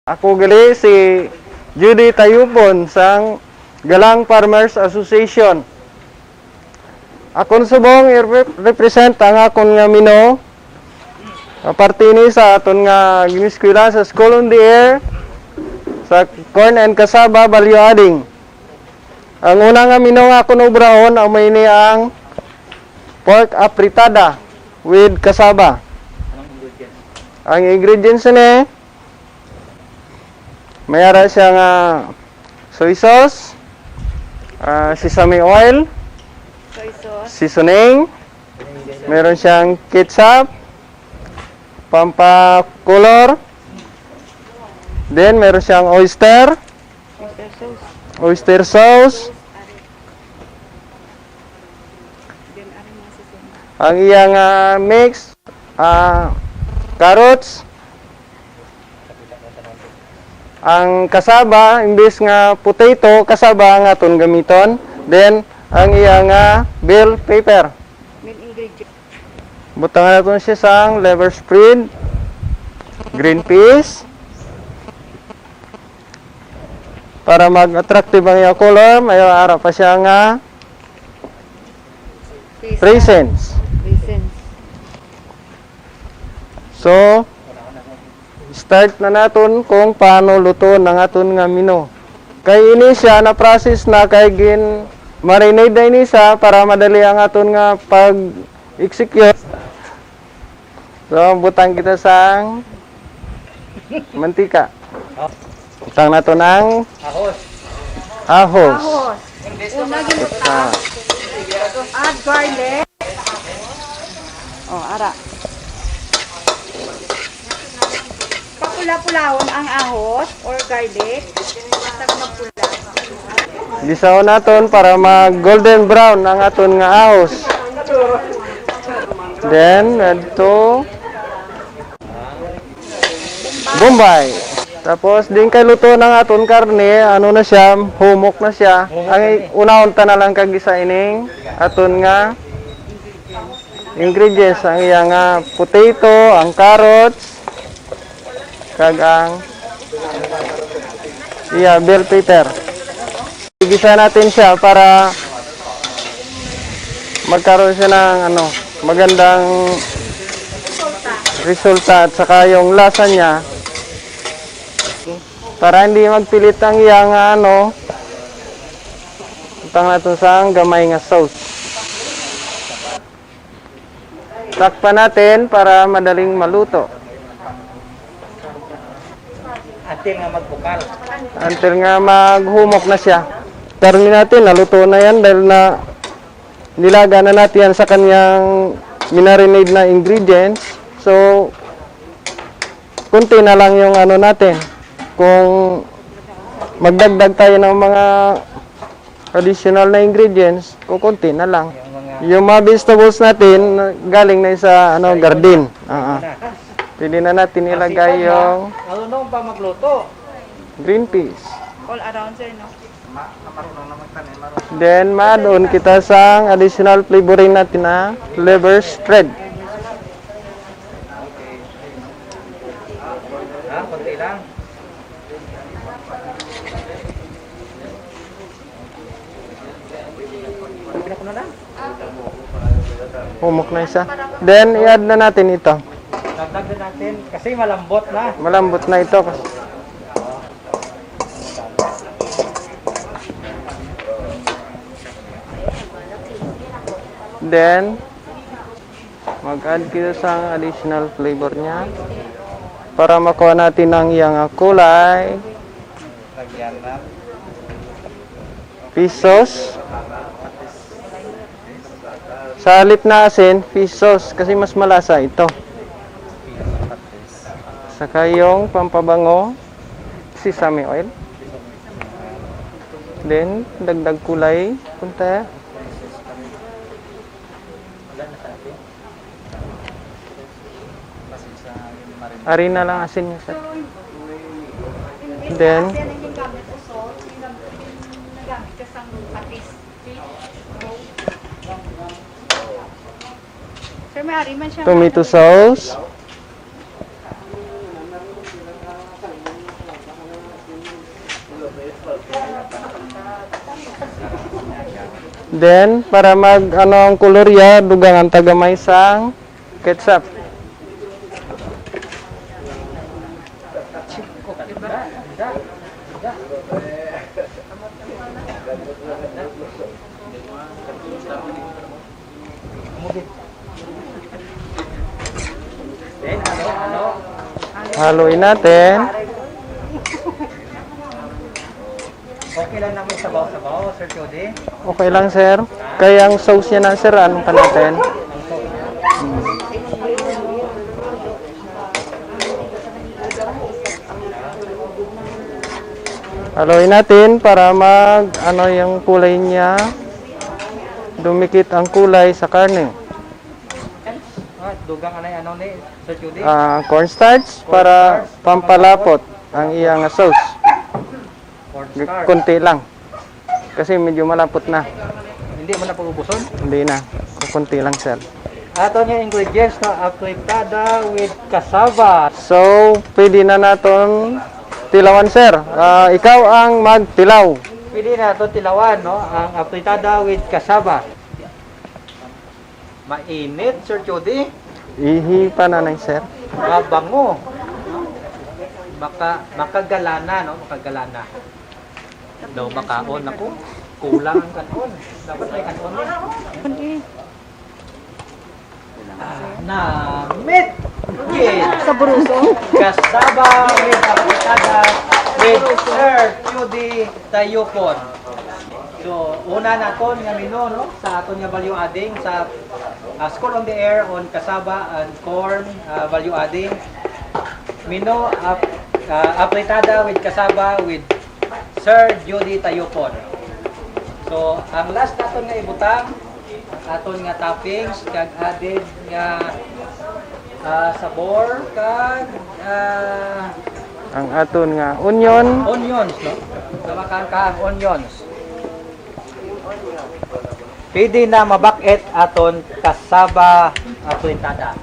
Ako gali si Judy Tayupon sang Galang Farmers Association. Akon subong i-represent ang akon nga Mino. Parte ni sa aton nga giniskwela sa School on the Air sa Corn and Cassava Value Adding. Ang una nga Mino nga akon obrahon ang may ni ang pork apritada with cassava. Ang ingredients ni mayara siya nga soy sauce, sesame oil, Soy sauce, seasoning, meron siyang ketchup, pampakolor, then meron siyang oyster sauce, then ano mga susunod? ang iyang mix, carrots, ang kasaba, imbis nga potato, kasaba ang aton gamiton. Then, ang iya nga bell pepper. Main ingredient. Butangan natin siya sang liver spread, green peas, para mag-attractive ang iya color, may ara pa siya nga raisins. Raisins. So, start na natin kung paano luto ng aton nga Mino. Kay ini siya na process na kay gin marinade na ini siya para madali ang aton nga pag-execute. So, butang kita sang mantika. Butang nato ng ahos. Ahos. Una ginuta. Add garlic. Oh, ara. Papula-pulahon ang ahos or garlic. Basta magpula. Gisaw naton para mag golden brown ang aton nga ahos. Then, adto Bombay. Tapos, din kay luto ng aton karne, ano na siya, humok na siya. Ang unahon ta na lang kag gisa ining aton nga ingredients. Ang iya nga potato, ang carrots, kag ang iya bell pepper. Igisa natin siya para magkaroon siya ng magandang resulta at saka yung lasa niya para hindi magpilit ang iyang utang natin sa gamay nga sauce. Takpan natin para madaling maluto. Until nga maghumok na siya. Karni natin, naluto na yan dahil na nilaga na natin yan sa kanyang minarinade na ingredients. So, kunti na lang yung natin. Kung magdagdag tayo ng mga additional na ingredients, kukunti na lang. Yung mga vegetables natin, galing na sa garden. Pwede na natin ilagay yung Ano pa magluto? green peas. All around sir, no? Marunong naman tanin, marunong. Then, ma-add kita sa additional flavoring natin na liver spread. Konti lang. Humok na isa. Then, i-add na natin ito. Dagdag natin kasi malambot na. Malambot na ito. Then, mag-add kita sa additional flavor niya para makuha natin ang iyang kulay. Lagyan na. Fish sauce. Sa halip na asin, fish sauce kasi mas malasa ito. Saka yung pampabango, sesame oil. Then, dagdag kulay. Punta. Ari na lang asin niya, sir. Then, Sir, may ari man siya. tomato sauce. Then, para mag ano ang kolorya, dugang ang tagamay sang ketchup. Then, ano? Haluin natin. Okay lang naman sabaw-sabaw, Sir Jody. Okay lang, sir. Kaya ang sauce niya na, sir, anong pa natin? Haluin natin para mag ano yung kulay niya. Dumikit ang kulay sa karne. Dugang anay ano ni Sir Jody? Cornstarch para pampalapot ang iyang sauce. Cornstarch. Kunti lang. Kasi medyo malapot na. Hindi mo na paubuson? Hindi na. Kunti lang, sir. Ato niya ingredients na afritada with cassava. So, pwede na natin tilawan, sir. Ikaw ang magtilaw. Pwede na ito tilawan, no? Ang afritada with cassava. Mainit, Sir Jody. Ihipa na ng sir. Mabango. Makagalana, no? Makagalana. Daw makaon ako. Kulang ang kanon. Dapat may kanon eh. Namit! Yes! Sa bruso. Cassava with afritada with Sir Judy Tayupon. So, una naton nga menu, no? Sa aton nga value adding sa score on the air on cassava and corn value adding. Menu afritada with cassava with Sir Judy Tayupon. So, ang last naton nga ibutang aton nga toppings kag added nga sabor kag Ang aton nga onion. onions, no? Namakan ka ang onions. Pwede na mabakit aton cassava afritada.